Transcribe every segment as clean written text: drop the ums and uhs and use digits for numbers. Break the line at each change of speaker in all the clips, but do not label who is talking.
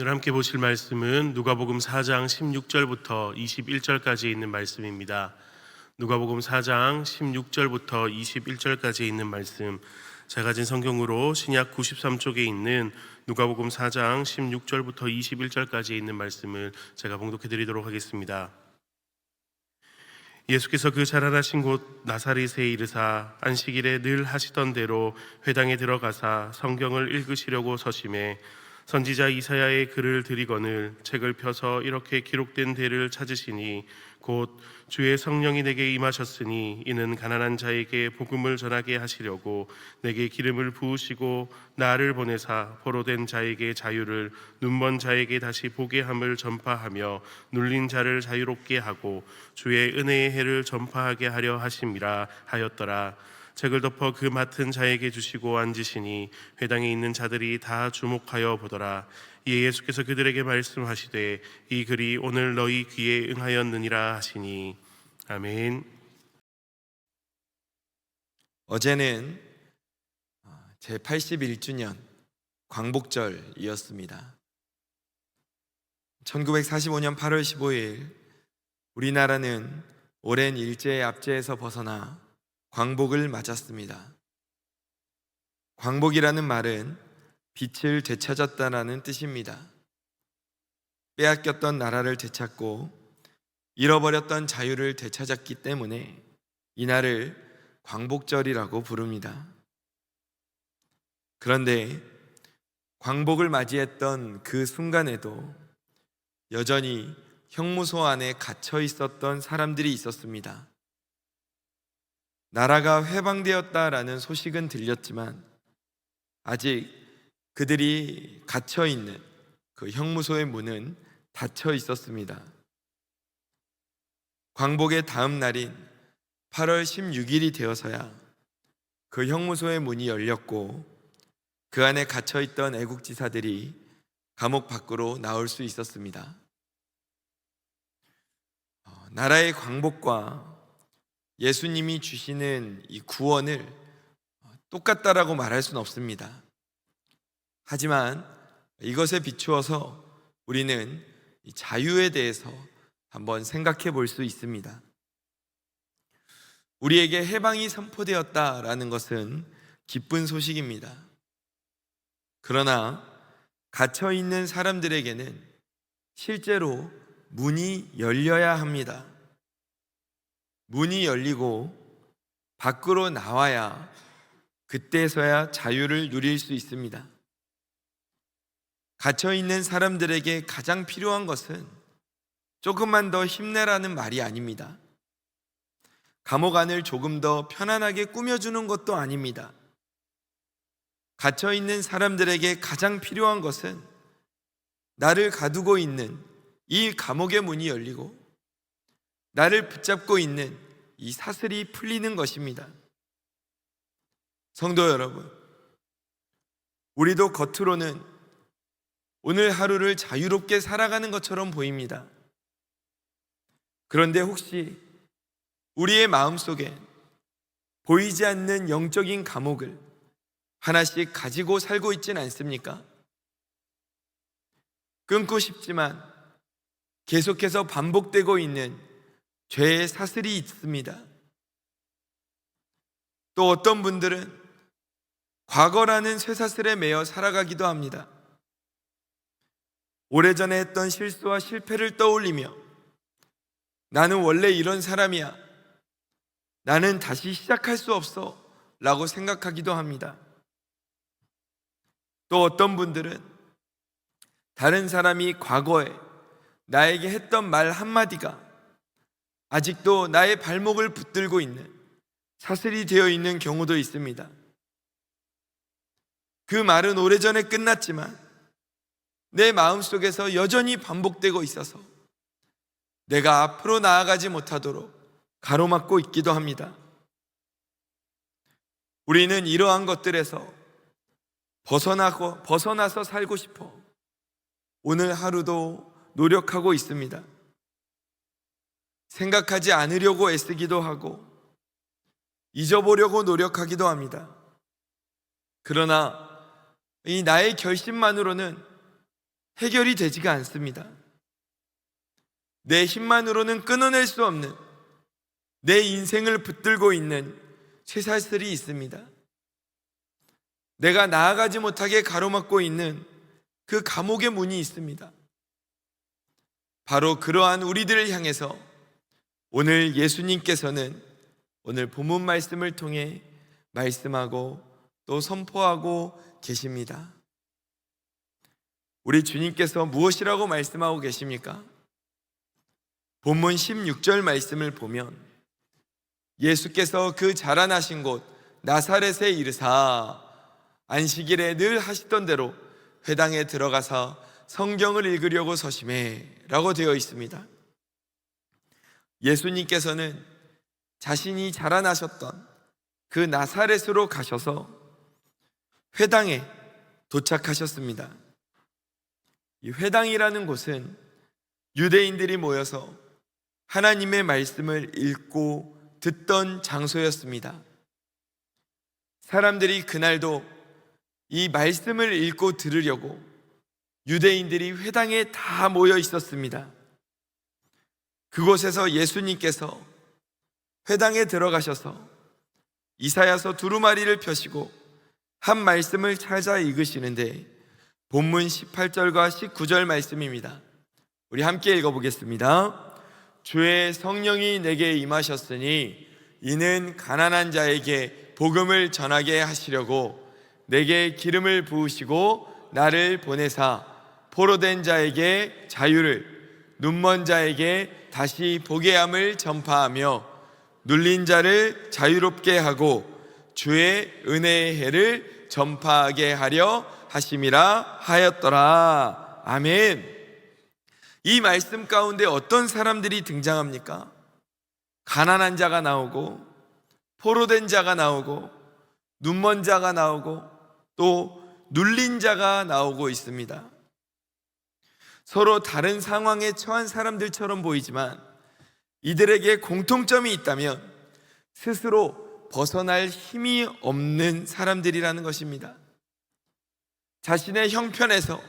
오늘 함께 보실 말씀은 누가복음 4장 16절부터 21절까지 있는 말씀입니다. 누가복음 4장 16절부터 21절까지 있는 말씀, 제가 가진 성경으로 신약 93쪽에 있는 누가복음 4장 16절부터 21절까지 있는 말씀을 제가 봉독해 드리도록 하겠습니다. 예수께서 그 자라나신 곳 나사렛에 이르사 안식일에 늘 하시던 대로 회당에 들어가사 성경을 읽으시려고 서심해 선지자 이사야의 글을 들이거늘 책을 펴서 이렇게 기록된 데를 찾으시니 곧 주의 성령이 내게 임하셨으니 이는 가난한 자에게 복음을 전하게 하시려고 내게 기름을 부으시고 나를 보내사 포로된 자에게 자유를, 눈먼 자에게 다시 보게 함을 전파하며 눌린 자를 자유롭게 하고 주의 은혜의 해를 전파하게 하려 하심이라 하였더라. 책을 덮어 그 맡은 자에게 주시고 앉으시니 회당에 있는 자들이 다 주목하여 보더라. 이에 예수께서 그들에게 말씀하시되 이 글이 오늘 너희 귀에 응하였느니라 하시니. 아멘.
어제는 제81주년 광복절이었습니다. 1945년 8월 15일 우리나라는 오랜 일제의 압제에서 벗어나 광복을 맞았습니다. 광복이라는 말은 빛을 되찾았다라는 뜻입니다. 빼앗겼던 나라를 되찾고 잃어버렸던 자유를 되찾았기 때문에 이날을 광복절이라고 부릅니다. 그런데 광복을 맞이했던 그 순간에도 여전히 형무소 안에 갇혀 있었던 사람들이 있었습니다. 나라가 해방되었다라는 소식은 들렸지만 아직 그들이 갇혀 있는 그 형무소의 문은 닫혀 있었습니다. 광복의 다음 날인 8월 16일이 되어서야 그 형무소의 문이 열렸고 그 안에 갇혀 있던 애국지사들이 감옥 밖으로 나올 수 있었습니다. 나라의 광복과 예수님이 주시는 이 구원을 똑같다라고 말할 수는 없습니다. 하지만 이것에 비추어서 우리는 이 자유에 대해서 한번 생각해 볼 수 있습니다. 우리에게 해방이 선포되었다라는 것은 기쁜 소식입니다. 그러나 갇혀 있는 사람들에게는 실제로 문이 열려야 합니다. 문이 열리고 밖으로 나와야 그때서야 자유를 누릴 수 있습니다. 갇혀 있는 사람들에게 가장 필요한 것은 조금만 더 힘내라는 말이 아닙니다. 감옥 안을 조금 더 편안하게 꾸며주는 것도 아닙니다. 갇혀 있는 사람들에게 가장 필요한 것은 나를 가두고 있는 이 감옥의 문이 열리고 나를 붙잡고 있는 이 사슬이 풀리는 것입니다. 성도 여러분, 우리도 겉으로는 오늘 하루를 자유롭게 살아가는 것처럼 보입니다. 그런데 혹시 우리의 마음속에 보이지 않는 영적인 감옥을 하나씩 가지고 살고 있진 않습니까? 끊고 싶지만 계속해서 반복되고 있는 죄의 사슬이 있습니다. 또 어떤 분들은 과거라는 쇠사슬에 매여 살아가기도 합니다. 오래전에 했던 실수와 실패를 떠올리며 나는 원래 이런 사람이야, 나는 다시 시작할 수 없어 라고 생각하기도 합니다. 또 어떤 분들은 다른 사람이 과거에 나에게 했던 말 한마디가 아직도 나의 발목을 붙들고 있는 사슬이 되어 있는 경우도 있습니다. 그 말은 오래전에 끝났지만 내 마음속에서 여전히 반복되고 있어서 내가 앞으로 나아가지 못하도록 가로막고 있기도 합니다. 우리는 이러한 것들에서 벗어나서 살고 싶어 오늘 하루도 노력하고 있습니다. 생각하지 않으려고 애쓰기도 하고 잊어보려고 노력하기도 합니다. 그러나 이 나의 결심만으로는 해결이 되지가 않습니다. 내 힘만으로는 끊어낼 수 없는, 내 인생을 붙들고 있는 쇠사슬이 있습니다. 내가 나아가지 못하게 가로막고 있는 그 감옥의 문이 있습니다. 바로 그러한 우리들을 향해서 오늘 예수님께서는 오늘 본문 말씀을 통해 말씀하고 또 선포하고 계십니다. 우리 주님께서 무엇이라고 말씀하고 계십니까? 본문 16절 말씀을 보면 예수께서 그 자라나신 곳 나사렛에 이르사 안식일에 늘 하시던 대로 회당에 들어가서 성경을 읽으려고 서심해 라고 되어 있습니다. 예수님께서는 자신이 자라나셨던 그 나사렛으로 가셔서 회당에 도착하셨습니다. 이 회당이라는 곳은 유대인들이 모여서 하나님의 말씀을 읽고 듣던 장소였습니다. 사람들이 그날도 이 말씀을 읽고 들으려고 유대인들이 회당에 다 모여 있었습니다. 그곳에서 예수님께서 회당에 들어가셔서 이사야서 두루마리를 펴시고 한 말씀을 찾아 읽으시는데 본문 18절과 19절 말씀입니다. 우리 함께 읽어보겠습니다. 주의 성령이 내게 임하셨으니 이는 가난한 자에게 복음을 전하게 하시려고 내게 기름을 부으시고 나를 보내사 포로된 자에게 자유를, 눈먼 자에게 다시 보게 함을 전파하며 눌린 자를 자유롭게 하고 주의 은혜의 해를 전파하게 하려 하심이라 하였더라. 아멘. 이 말씀 가운데 어떤 사람들이 등장합니까? 가난한 자가 나오고 포로된 자가 나오고 눈먼 자가 나오고 또 눌린 자가 나오고 있습니다. 서로 다른 상황에 처한 사람들처럼 보이지만 이들에게 공통점이 있다면 스스로 벗어날 힘이 없는 사람들이라는 것입니다. 자신의 형편에서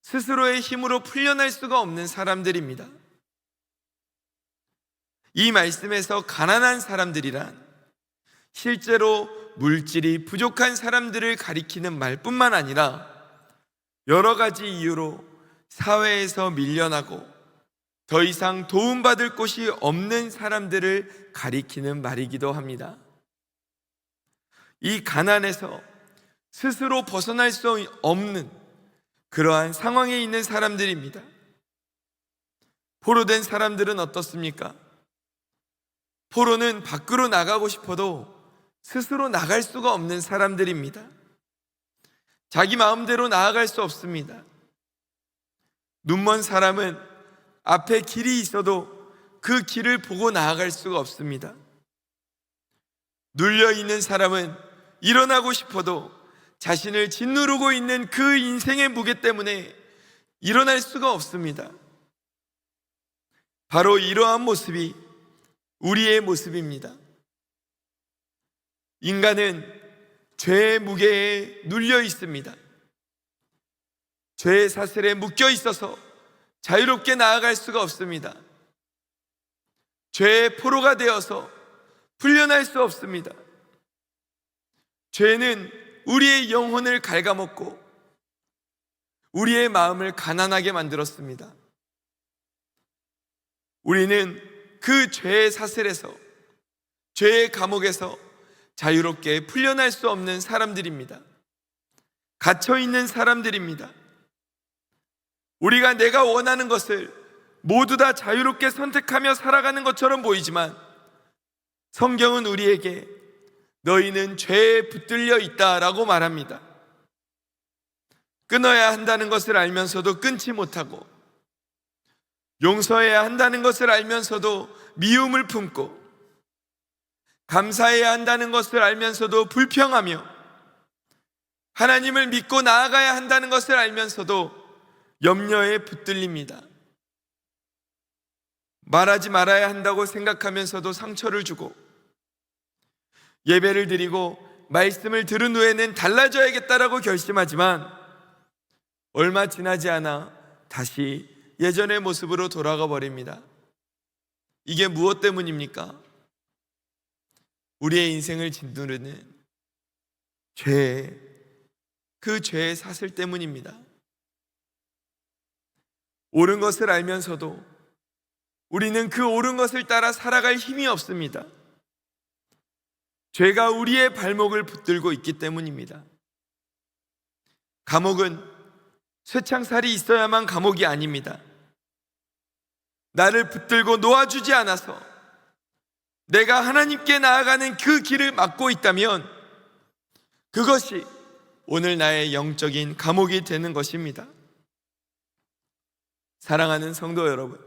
스스로의 힘으로 풀려날 수가 없는 사람들입니다. 이 말씀에서 가난한 사람들이란 실제로 물질이 부족한 사람들을 가리키는 말뿐만 아니라 여러 가지 이유로 사회에서 밀려나고 더 이상 도움받을 곳이 없는 사람들을 가리키는 말이기도 합니다. 이 가난에서 스스로 벗어날 수 없는 그러한 상황에 있는 사람들입니다. 포로된 사람들은 어떻습니까? 포로는 밖으로 나가고 싶어도 스스로 나갈 수가 없는 사람들입니다. 자기 마음대로 나아갈 수 없습니다. 눈먼 사람은 앞에 길이 있어도 그 길을 보고 나아갈 수가 없습니다. 눌려있는 사람은 일어나고 싶어도 자신을 짓누르고 있는 그 인생의 무게 때문에 일어날 수가 없습니다. 바로 이러한 모습이 우리의 모습입니다. 인간은 죄의 무게에 눌려 있습니다. 죄의 사슬에 묶여 있어서 자유롭게 나아갈 수가 없습니다. 죄의 포로가 되어서 풀려날 수 없습니다. 죄는 우리의 영혼을 갉아먹고 우리의 마음을 가난하게 만들었습니다. 우리는 그 죄의 사슬에서, 죄의 감옥에서 자유롭게 풀려날 수 없는 사람들입니다. 갇혀있는 사람들입니다. 우리가 내가 원하는 것을 모두 다 자유롭게 선택하며 살아가는 것처럼 보이지만 성경은 우리에게 너희는 죄에 붙들려 있다라고 말합니다. 끊어야 한다는 것을 알면서도 끊지 못하고 용서해야 한다는 것을 알면서도 미움을 품고 감사해야 한다는 것을 알면서도 불평하며 하나님을 믿고 나아가야 한다는 것을 알면서도 염려에 붙들립니다. 말하지 말아야 한다고 생각하면서도 상처를 주고 예배를 드리고 말씀을 들은 후에는 달라져야겠다라고 결심하지만 얼마 지나지 않아 다시 예전의 모습으로 돌아가 버립니다. 이게 무엇 때문입니까? 우리의 인생을 짓누르는 그 죄의 사슬 때문입니다. 옳은 것을 알면서도 우리는 그 옳은 것을 따라 살아갈 힘이 없습니다. 죄가 우리의 발목을 붙들고 있기 때문입니다. 감옥은 쇠창살이 있어야만 감옥이 아닙니다. 나를 붙들고 놓아주지 않아서 내가 하나님께 나아가는 그 길을 막고 있다면 그것이 오늘 나의 영적인 감옥이 되는 것입니다. 사랑하는 성도 여러분,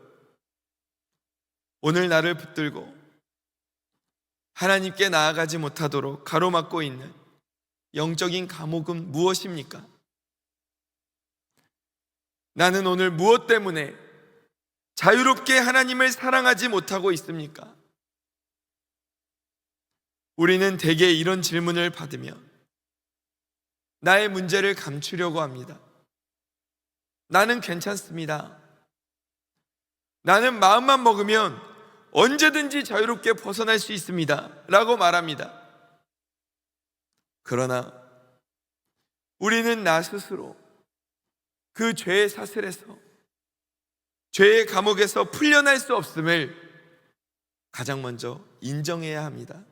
오늘 나를 붙들고 하나님께 나아가지 못하도록 가로막고 있는 영적인 감옥은 무엇입니까? 나는 오늘 무엇 때문에 자유롭게 하나님을 사랑하지 못하고 있습니까? 우리는 대개 이런 질문을 받으면 나의 문제를 감추려고 합니다. 나는 괜찮습니다. 나는 마음만 먹으면 언제든지 자유롭게 벗어날 수 있습니다. 라고 말합니다. 그러나 우리는 나 스스로 그 죄의 사슬에서, 죄의 감옥에서 풀려날 수 없음을 가장 먼저 인정해야 합니다.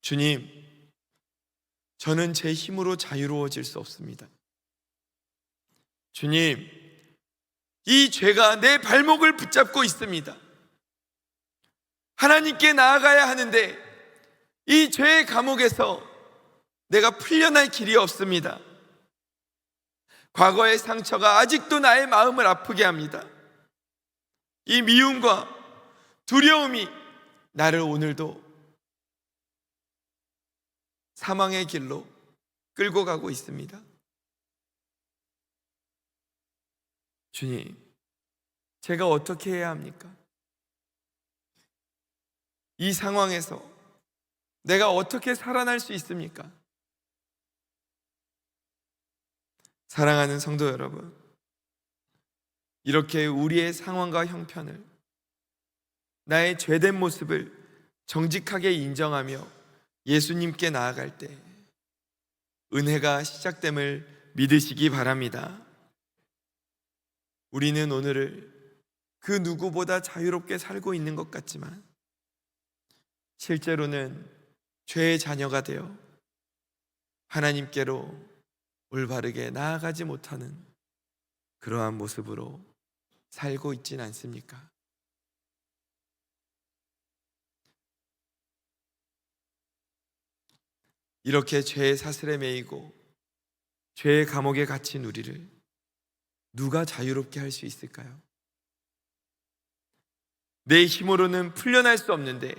주님, 저는 제 힘으로 자유로워질 수 없습니다. 주님, 이 죄가 내 발목을 붙잡고 있습니다. 하나님께 나아가야 하는데 이 죄의 감옥에서 내가 풀려날 길이 없습니다. 과거의 상처가 아직도 나의 마음을 아프게 합니다. 이 미움과 두려움이 나를 오늘도 사망의 길로 끌고 가고 있습니다. 주님, 제가 어떻게 해야 합니까? 이 상황에서 내가 어떻게 살아날 수 있습니까? 사랑하는 성도 여러분, 이렇게 우리의 상황과 형편을, 나의 죄된 모습을 정직하게 인정하며 예수님께 나아갈 때 은혜가 시작됨을 믿으시기 바랍니다. 우리는 오늘을 그 누구보다 자유롭게 살고 있는 것 같지만 실제로는 죄의 자녀가 되어 하나님께로 올바르게 나아가지 못하는 그러한 모습으로 살고 있진 않습니까? 이렇게 죄의 사슬에 매이고 죄의 감옥에 갇힌 우리를 누가 자유롭게 할 수 있을까요? 내 힘으로는 풀려날 수 없는데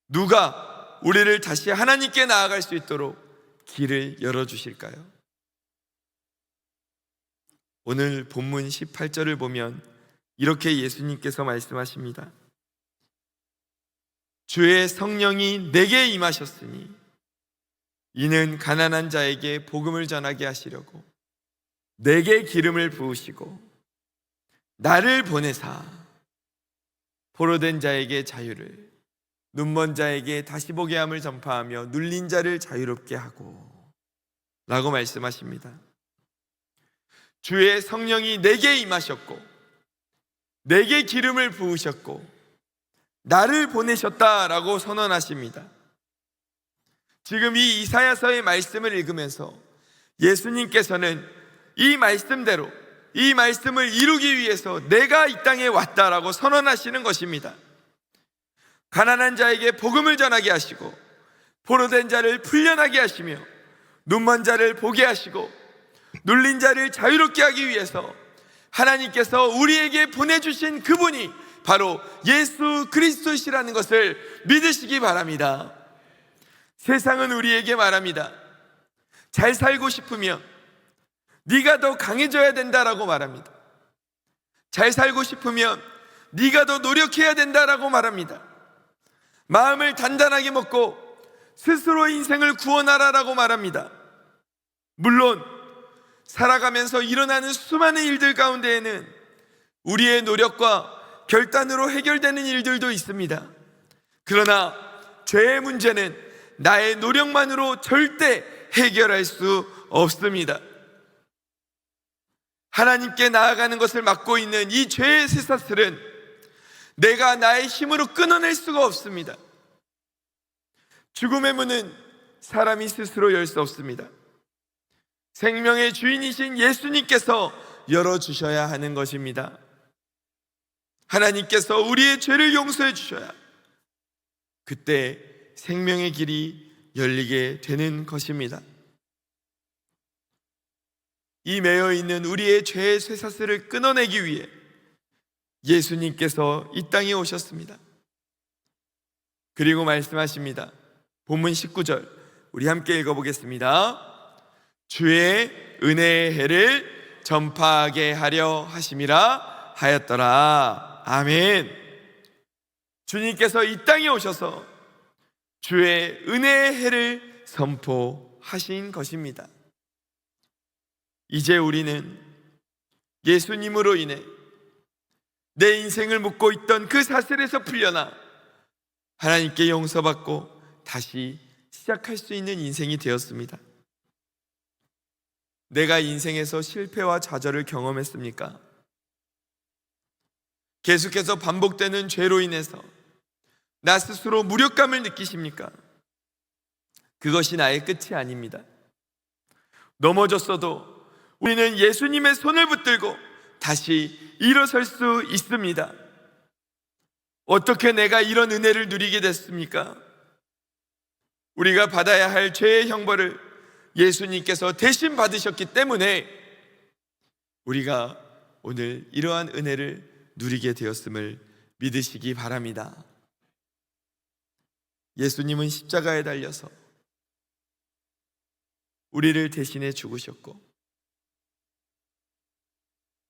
누가 우리를 다시 하나님께 나아갈 수 있도록 길을 열어주실까요? 오늘 본문 18절을 보면 이렇게 예수님께서 말씀하십니다. 주의 성령이 내게 임하셨으니 이는 가난한 자에게 복음을 전하게 하시려고 내게 기름을 부으시고 나를 보내사 포로된 자에게 자유를, 눈먼 자에게 다시 보게 함을 전파하며 눌린 자를 자유롭게 하고 라고 말씀하십니다. 주의 성령이 내게 임하셨고 내게 기름을 부으셨고 나를 보내셨다라고 선언하십니다. 지금 이 이사야서의 말씀을 읽으면서 예수님께서는 이 말씀대로 이 말씀을 이루기 위해서 내가 이 땅에 왔다라고 선언하시는 것입니다. 가난한 자에게 복음을 전하게 하시고 포로된 자를 풀려나게 하시며 눈먼 자를 보게 하시고 눌린 자를 자유롭게 하기 위해서 하나님께서 우리에게 보내주신 그분이 바로 예수 그리스도시라는 것을 믿으시기 바랍니다. 세상은 우리에게 말합니다. 잘 살고 싶으면 네가 더 강해져야 된다라고 말합니다. 잘 살고 싶으면 네가 더 노력해야 된다라고 말합니다. 마음을 단단하게 먹고 스스로 인생을 구원하라라고 말합니다. 물론 살아가면서 일어나는 수많은 일들 가운데에는 우리의 노력과 결단으로 해결되는 일들도 있습니다. 그러나 죄의 문제는 나의 노력만으로 절대 해결할 수 없습니다. 하나님께 나아가는 것을 막고 있는 이 죄의 쇠사슬은 내가 나의 힘으로 끊어낼 수가 없습니다. 죽음의 문은 사람이 스스로 열 수 없습니다. 생명의 주인이신 예수님께서 열어주셔야 하는 것입니다. 하나님께서 우리의 죄를 용서해 주셔야 그때 생명의 길이 열리게 되는 것입니다. 이 매여 있는 우리의 죄의 쇠사슬을 끊어내기 위해 예수님께서 이 땅에 오셨습니다. 그리고 말씀하십니다. 본문 19절 우리 함께 읽어보겠습니다. 주의 은혜의 해를 전파하게 하려 하심이라 하였더라. 아멘. 주님께서 이 땅에 오셔서 주의 은혜의 해를 선포하신 것입니다. 이제 우리는 예수님으로 인해 내 인생을 묶고 있던 그 사슬에서 풀려나 하나님께 용서받고 다시 시작할 수 있는 인생이 되었습니다. 내가 인생에서 실패와 좌절을 경험했습니까? 계속해서 반복되는 죄로 인해서 나 스스로 무력감을 느끼십니까? 그것이 나의 끝이 아닙니다. 넘어졌어도 우리는 예수님의 손을 붙들고 다시 일어설 수 있습니다. 어떻게 내가 이런 은혜를 누리게 됐습니까? 우리가 받아야 할 죄의 형벌을 예수님께서 대신 받으셨기 때문에 우리가 오늘 이러한 은혜를 누리게 되었음을 믿으시기 바랍니다. 예수님은 십자가에 달려서 우리를 대신해 죽으셨고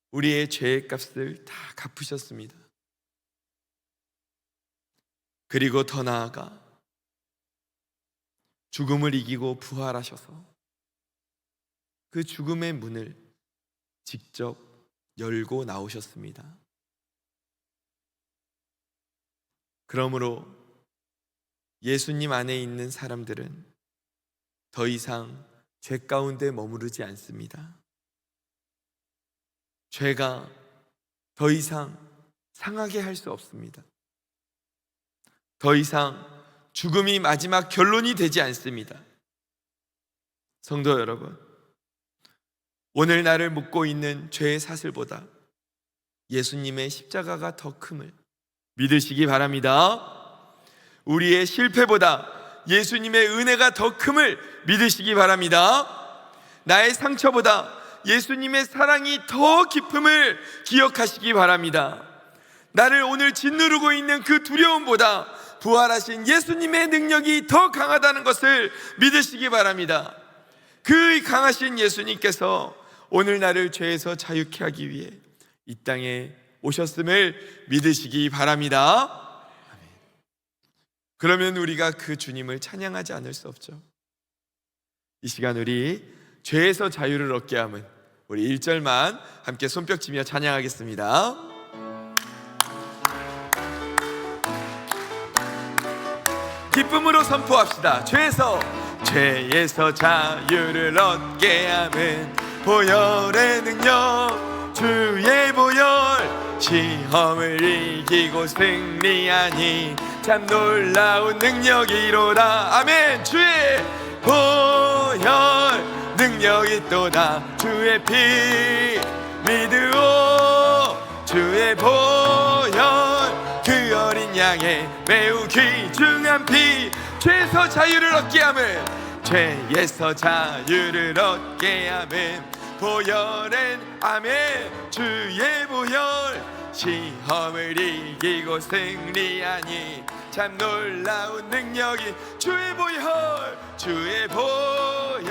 우리의 죄의 값을 다 갚으셨습니다. 그리고 더 나아가 죽음을 이기고 부활하셔서 그 죽음의 문을 직접 열고 나오셨습니다. 그러므로 예수님 안에 있는 사람들은 더 이상 죄 가운데 머무르지 않습니다. 죄가 더 이상 상하게 할 수 없습니다. 더 이상 죽음이 마지막 결론이 되지 않습니다. 성도 여러분, 오늘 나를 묶고 있는 죄의 사슬보다 예수님의 십자가가 더 큼을 믿으시기 바랍니다. 우리의 실패보다 예수님의 은혜가 더 큼을 믿으시기 바랍니다. 나의 상처보다 예수님의 사랑이 더 깊음을 기억하시기 바랍니다. 나를 오늘 짓누르고 있는 그 두려움보다 부활하신 예수님의 능력이 더 강하다는 것을 믿으시기 바랍니다. 그 강하신 예수님께서 오늘 나를 죄에서 자유케 하기 위해 이 땅에 오셨음을 믿으시기 바랍니다. 그러면 우리가 그 주님을 찬양하지 않을 수 없죠. 이 시간 우리 죄에서 자유를 얻게 함은 우리 1절만 함께 손뼉치며 찬양하겠습니다. 기쁨으로 선포합시다. 죄에서 자유를 얻게 함은 보혈의 능력, 주의 보혈, 시험을 이기고 승리하니 참 놀라운 능력이로다. 아멘. 주의 보혈 능력이 또다. 주의 피 믿으오. 주의 보혈 그 어린 양의 매우 귀중한 피, 죄에서 자유를 얻게 함을, 죄에서 자유를 얻게 함은 보혈은 아멘. 주의 보혈, 시험을 이기고 승리하니 참 놀라운 능력이, 주의 보혈, 주의 보혈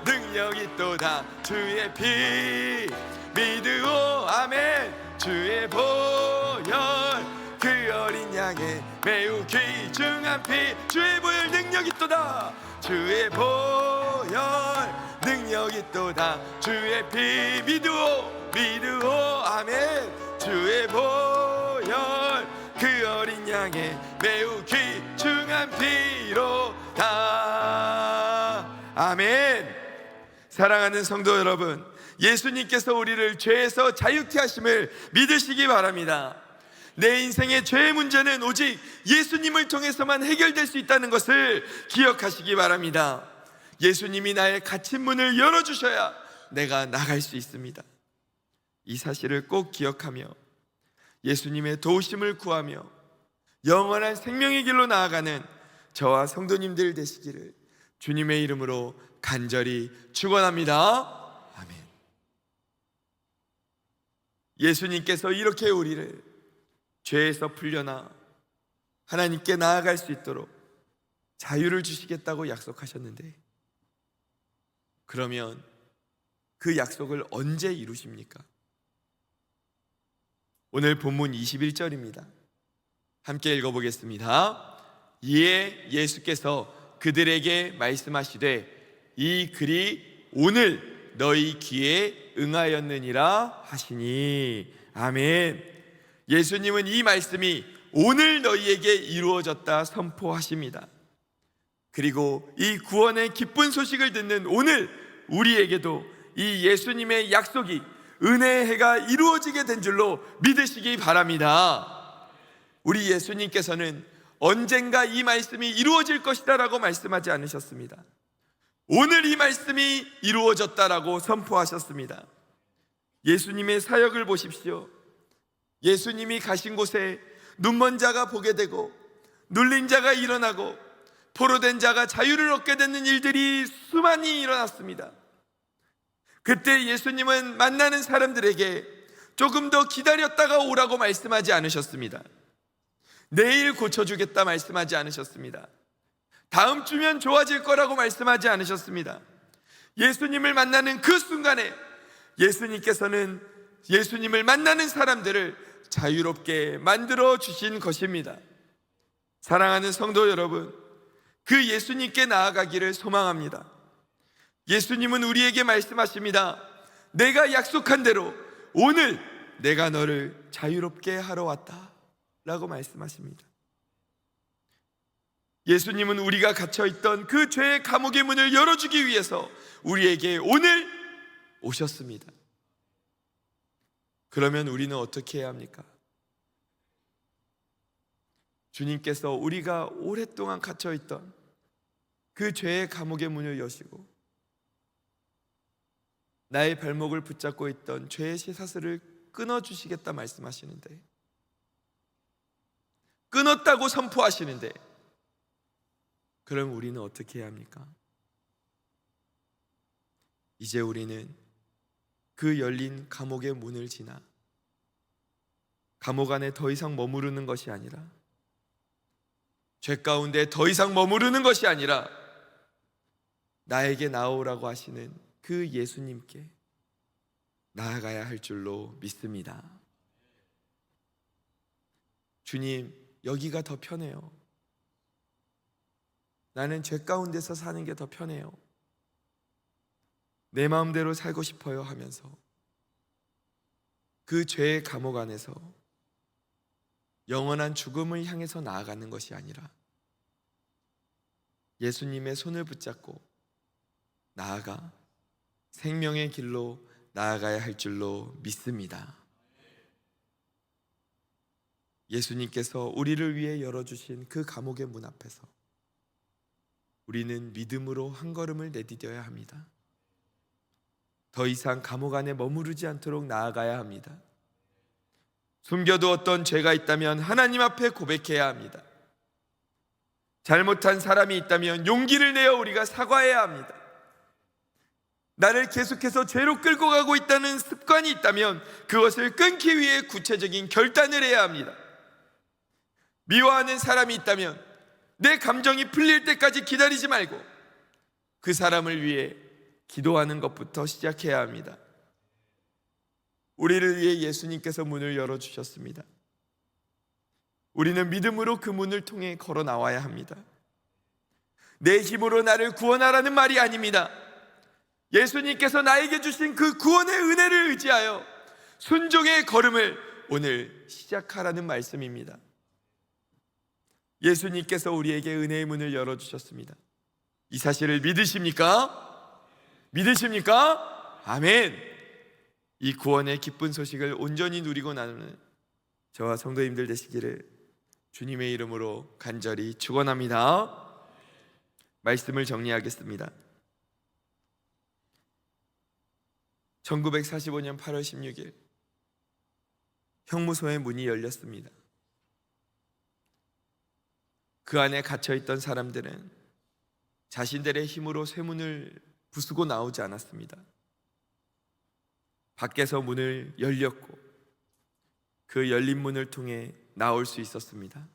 능력이 또다. 주의 피 믿으오. 아멘. 주의 보혈 그 어린 양의 매우 귀중한 피, 주의 보혈 능력이 또다. 주의 보혈 능력이 또다 주의 피 믿으오 아멘 주의 보혈 그 어린 양의 매우 귀중한 피로다 아멘. 사랑하는 성도 여러분, 예수님께서 우리를 죄에서 자유케 하심을 믿으시기 바랍니다. 내 인생의 죄의 문제는 오직 예수님을 통해서만 해결될 수 있다는 것을 기억하시기 바랍니다. 예수님이 나의 갇힌 문을 열어주셔야 내가 나갈 수 있습니다. 이 사실을 꼭 기억하며 예수님의 도우심을 구하며 영원한 생명의 길로 나아가는 저와 성도님들 되시기를 주님의 이름으로 간절히 축원합니다. 아멘. 예수님께서 이렇게 우리를 죄에서 풀려나 하나님께 나아갈 수 있도록 자유를 주시겠다고 약속하셨는데, 그러면 그 약속을 언제 이루십니까? 오늘 본문 21절입니다. 함께 읽어보겠습니다. 이에 예수께서 그들에게 말씀하시되 이 글이 오늘 너희 귀에 응하였느니라 하시니 아멘. 예수님은 이 말씀이 오늘 너희에게 이루어졌다 선포하십니다. 그리고 이 구원의 기쁜 소식을 듣는 오늘 우리에게도 이 예수님의 약속이 은혜의 해가 이루어지게 된 줄로 믿으시기 바랍니다. 우리 예수님께서는 언젠가 이 말씀이 이루어질 것이다 라고 말씀하지 않으셨습니다. 오늘 이 말씀이 이루어졌다라고 선포하셨습니다. 예수님의 사역을 보십시오. 예수님이 가신 곳에 눈먼 자가 보게 되고 눌린 자가 일어나고 포로된 자가 자유를 얻게 되는 일들이 수많이 일어났습니다. 그때 예수님은 만나는 사람들에게 조금 더 기다렸다가 오라고 말씀하지 않으셨습니다. 내일 고쳐주겠다 말씀하지 않으셨습니다. 다음 주면 좋아질 거라고 말씀하지 않으셨습니다. 예수님을 만나는 그 순간에 예수님께서는 예수님을 만나는 사람들을 자유롭게 만들어 주신 것입니다. 사랑하는 성도 여러분, 그 예수님께 나아가기를 소망합니다. 예수님은 우리에게 말씀하십니다. 내가 약속한 대로 오늘 내가 너를 자유롭게 하러 왔다 라고 말씀하십니다. 예수님은 우리가 갇혀있던 그 죄의 감옥의 문을 열어주기 위해서 우리에게 오늘 오셨습니다. 그러면 우리는 어떻게 해야 합니까? 주님께서 우리가 오랫동안 갇혀있던 그 죄의 감옥의 문을 여시고 나의 발목을 붙잡고 있던 죄의 쇠사슬을 끊어주시겠다 말씀하시는데, 끊었다고 선포하시는데, 그럼 우리는 어떻게 해야 합니까? 이제 우리는 그 열린 감옥의 문을 지나 감옥 안에 더 이상 머무르는 것이 아니라, 죄 가운데 더 이상 머무르는 것이 아니라 나에게 나오라고 하시는 그 예수님께 나아가야 할 줄로 믿습니다. 주님, 여기가 더 편해요. 나는 죄 가운데서 사는 게 더 편해요. 내 마음대로 살고 싶어요 하면서 그 죄의 감옥 안에서 영원한 죽음을 향해서 나아가는 것이 아니라 예수님의 손을 붙잡고 나아가 생명의 길로 나아가야 할 줄로 믿습니다. 예수님께서 우리를 위해 열어주신 그 감옥의 문 앞에서 우리는 믿음으로 한 걸음을 내디뎌야 합니다. 더 이상 감옥 안에 머무르지 않도록 나아가야 합니다. 숨겨두었던 죄가 있다면 하나님 앞에 고백해야 합니다. 잘못한 사람이 있다면 용기를 내어 우리가 사과해야 합니다. 나를 계속해서 죄로 끌고 가고 있다는 습관이 있다면 그것을 끊기 위해 구체적인 결단을 해야 합니다. 미워하는 사람이 있다면 내 감정이 풀릴 때까지 기다리지 말고 그 사람을 위해 기도하는 것부터 시작해야 합니다. 우리를 위해 예수님께서 문을 열어주셨습니다. 우리는 믿음으로 그 문을 통해 걸어 나와야 합니다. 내 힘으로 나를 구원하라는 말이 아닙니다. 예수님께서 나에게 주신 그 구원의 은혜를 의지하여 순종의 걸음을 오늘 시작하라는 말씀입니다. 예수님께서 우리에게 은혜의 문을 열어주셨습니다. 이 사실을 믿으십니까? 믿으십니까? 아멘. 이 구원의 기쁜 소식을 온전히 누리고 나누는 저와 성도님들 되시기를 주님의 이름으로 간절히 축원합니다. 말씀을 정리하겠습니다. 1945년 8월 16일 형무소의 문이 열렸습니다. 그 안에 갇혀있던 사람들은 자신들의 힘으로 쇠문을 부수고 나오지 않았습니다. 밖에서 문을 열렸고 그 열린 문을 통해 나올 수 있었습니다.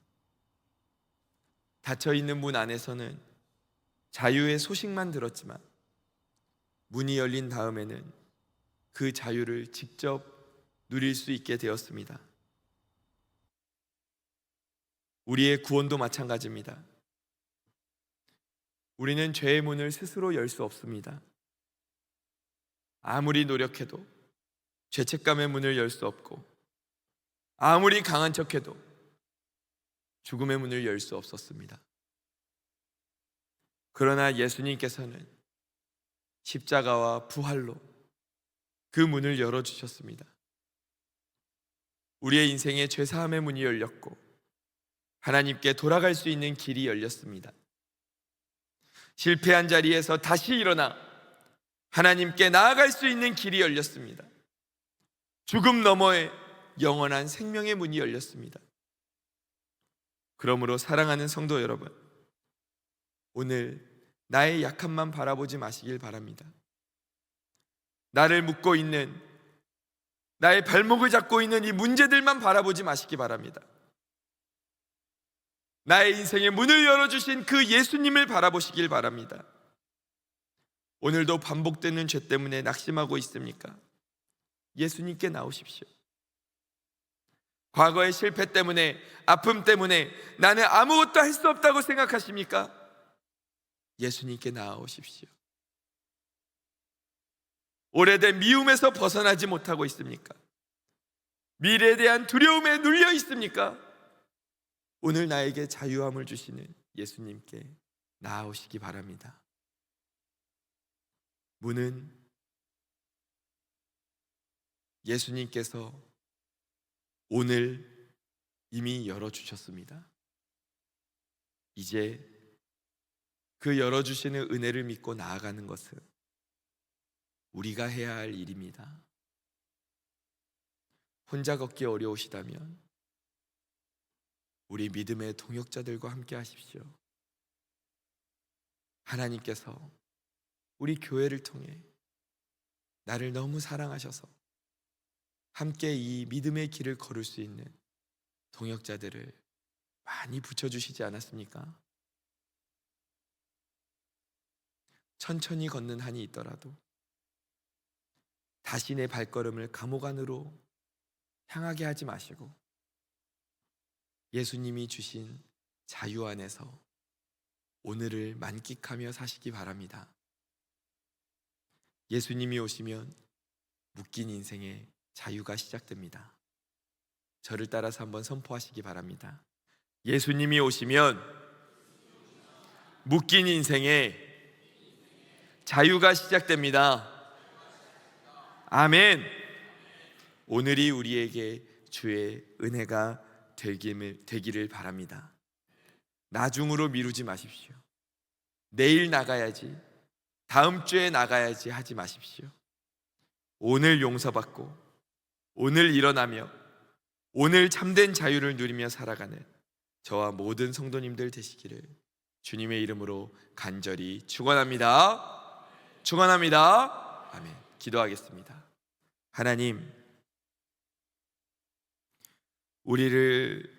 닫혀있는 문 안에서는 자유의 소식만 들었지만 문이 열린 다음에는 그 자유를 직접 누릴 수 있게 되었습니다. 우리의 구원도 마찬가지입니다. 우리는 죄의 문을 스스로 열 수 없습니다. 아무리 노력해도 죄책감의 문을 열 수 없고 아무리 강한 척해도 죽음의 문을 열 수 없었습니다. 그러나 예수님께서는 십자가와 부활로 그 문을 열어주셨습니다. 우리의 인생의 죄사함의 문이 열렸고 하나님께 돌아갈 수 있는 길이 열렸습니다. 실패한 자리에서 다시 일어나 하나님께 나아갈 수 있는 길이 열렸습니다. 죽음 너머에 영원한 생명의 문이 열렸습니다. 그러므로 사랑하는 성도 여러분, 오늘 나의 약함만 바라보지 마시길 바랍니다. 나를 묶고 있는, 나의 발목을 잡고 있는 이 문제들만 바라보지 마시기 바랍니다. 나의 인생의 문을 열어주신 그 예수님을 바라보시길 바랍니다. 오늘도 반복되는 죄 때문에 낙심하고 있습니까? 예수님께 나오십시오. 과거의 실패 때문에, 아픔 때문에 나는 아무것도 할 수 없다고 생각하십니까? 예수님께 나아오십시오. 오래된 미움에서 벗어나지 못하고 있습니까? 미래에 대한 두려움에 눌려 있습니까? 오늘 나에게 자유함을 주시는 예수님께 나아오시기 바랍니다. 문은 예수님께서 오늘 이미 열어주셨습니다. 이제 그 열어주시는 은혜를 믿고 나아가는 것은 우리가 해야 할 일입니다. 혼자 걷기 어려우시다면 우리 믿음의 동역자들과 함께 하십시오. 하나님께서 우리 교회를 통해 나를 너무 사랑하셔서 함께 이 믿음의 길을 걸을 수 있는 동역자들을 많이 붙여주시지 않았습니까? 천천히 걷는 한이 있더라도 다시 내 발걸음을 감옥 안으로 향하게 하지 마시고 예수님이 주신 자유 안에서 오늘을 만끽하며 사시기 바랍니다. 예수님이 오시면 묶인 인생의 자유가 시작됩니다. 저를 따라서 한번 선포하시기 바랍니다. 예수님이 오시면 묶인 인생의 자유가 시작됩니다. 아멘. 오늘이 우리에게 주의 은혜가 되기를 바랍니다. 나중으로 미루지 마십시오. 내일 나가야지, 다음 주에 나가야지 하지 마십시오. 오늘 용서받고 오늘 일어나며 오늘 참된 자유를 누리며 살아가는 저와 모든 성도님들 되시기를 주님의 이름으로 간절히 축원합니다. 축원합니다. 아멘. 기도하겠습니다. 하나님, 우리를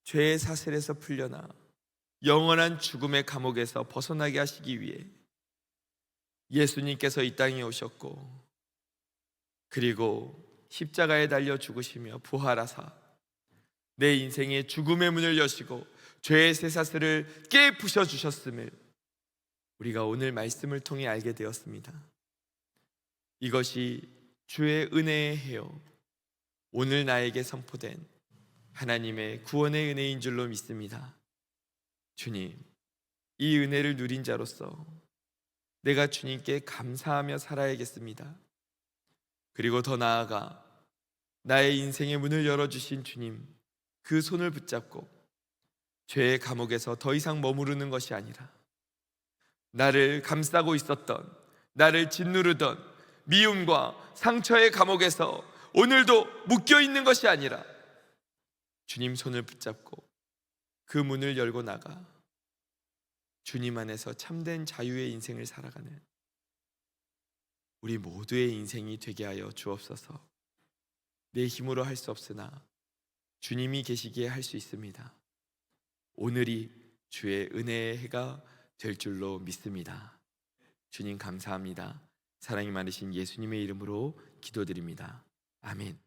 죄의 사슬에서 풀려나 영원한 죽음의 감옥에서 벗어나게 하시기 위해 예수님께서 이 땅에 오셨고 그리고 십자가에 달려 죽으시며 부활하사 내 인생의 죽음의 문을 여시고 죄의 쇠사슬을 깨부셔 주셨음을 우리가 오늘 말씀을 통해 알게 되었습니다. 이것이 주의 은혜의 해요, 오늘 나에게 선포된 하나님의 구원의 은혜인 줄로 믿습니다. 주님, 이 은혜를 누린 자로서 내가 주님께 감사하며 살아야겠습니다. 그리고 더 나아가 나의 인생의 문을 열어주신 주님, 그 손을 붙잡고 죄의 감옥에서 더 이상 머무르는 것이 아니라 나를 감싸고 있었던, 나를 짓누르던 미움과 상처의 감옥에서 오늘도 묶여있는 것이 아니라 주님 손을 붙잡고 그 문을 열고 나가 주님 안에서 참된 자유의 인생을 살아가는 우리 모두의 인생이 되게 하여 주옵소서. 내 힘으로 할 수 없으나 주님이 계시기에 할 수 있습니다. 오늘이 주의 은혜의 해가 될 줄로 믿습니다. 주님 감사합니다. 사랑이 많으신 예수님의 이름으로 기도드립니다. 아멘.